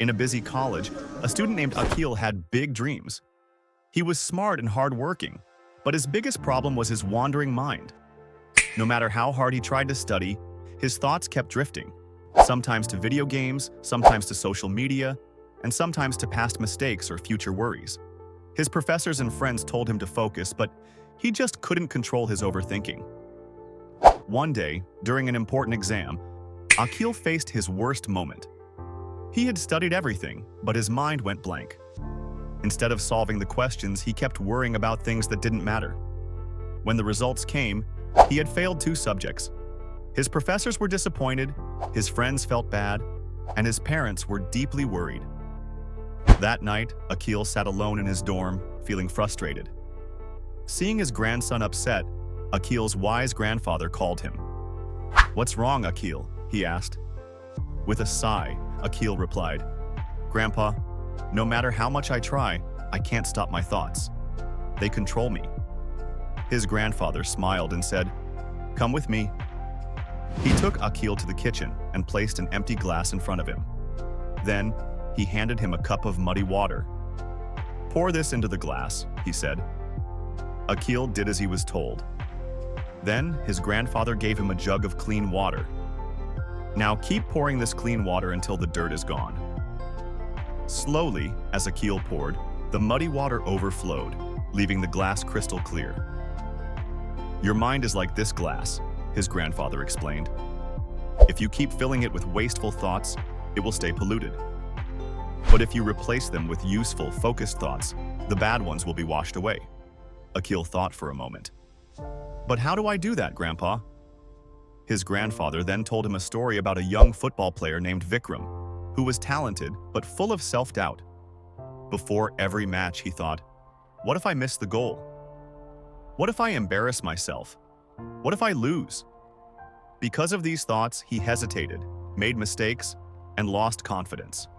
In a busy college, a student named Akil had big dreams. He was smart and hardworking, but his biggest problem was his wandering mind. No matter how hard he tried to study, his thoughts kept drifting, sometimes to video games, sometimes to social media, and sometimes to past mistakes or future worries. His professors and friends told him to focus, but he just couldn't control his overthinking. One day, during an important exam, Akil faced his worst moment. He had studied everything, but his mind went blank. Instead of solving the questions, he kept worrying about things that didn't matter. When the results came, he had failed 2 subjects. His professors were disappointed, his friends felt bad, and his parents were deeply worried. That night, Akil sat alone in his dorm, feeling frustrated. Seeing his grandson upset, Akil's wise grandfather called him. "What's wrong, Akil?" he asked. With a sigh, Akil replied, "Grandpa, no matter how much I try, I can't stop my thoughts. They control me." His grandfather smiled and said, "Come with me." He took Akil to the kitchen and placed an empty glass in front of him. Then, he handed him a cup of muddy water. "Pour this into the glass," he said. Akil did as he was told. Then, his grandfather gave him a jug of clean water. "Now keep pouring this clean water until the dirt is gone." Slowly, as Akil poured, the muddy water overflowed, leaving the glass crystal clear. "Your mind is like this glass," his grandfather explained. "If you keep filling it with wasteful thoughts, it will stay polluted. But if you replace them with useful, focused thoughts, the bad ones will be washed away." Akil thought for a moment. "But how do I do that, Grandpa?" His grandfather then told him a story about a young football player named Vikram, who was talented but full of self-doubt. Before every match, he thought, "What if I miss the goal? What if I embarrass myself? What if I lose?" Because of these thoughts, he hesitated, made mistakes, and lost confidence.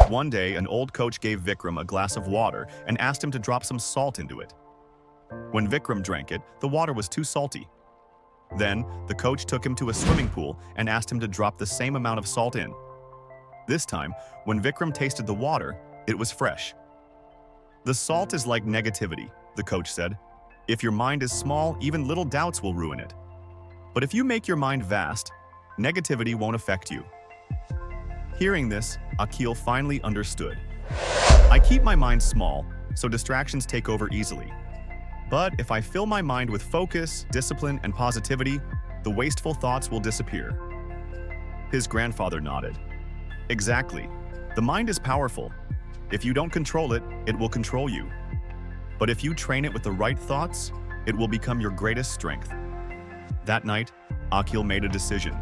One day, an old coach gave Vikram a glass of water and asked him to drop some salt into it. When Vikram drank it, the water was too salty. Then, the coach took him to a swimming pool and asked him to drop the same amount of salt in. This time, when Vikram tasted the water, it was fresh. "The salt is like negativity," the coach said. "If your mind is small, even little doubts will ruin it. But if you make your mind vast, negativity won't affect you." Hearing this, Akil finally understood. "I keep my mind small, so distractions take over easily. But if I fill my mind with focus, discipline, and positivity, the wasteful thoughts will disappear." His grandfather nodded. "Exactly. The mind is powerful. If you don't control it, it will control you. But if you train it with the right thoughts, it will become your greatest strength." That night, Akil made a decision.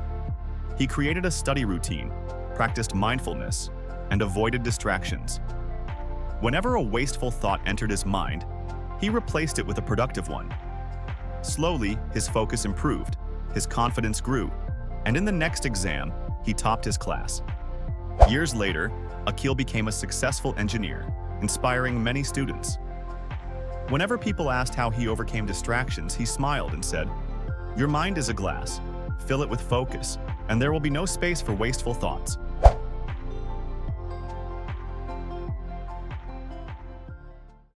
He created a study routine, practiced mindfulness, and avoided distractions. Whenever a wasteful thought entered his mind, he replaced it with a productive one. Slowly, his focus improved, his confidence grew, and in the next exam, he topped his class. Years later, Akil became a successful engineer, inspiring many students. Whenever people asked how he overcame distractions, he smiled and said, "Your mind is a glass. Fill it with focus, and there will be no space for wasteful thoughts."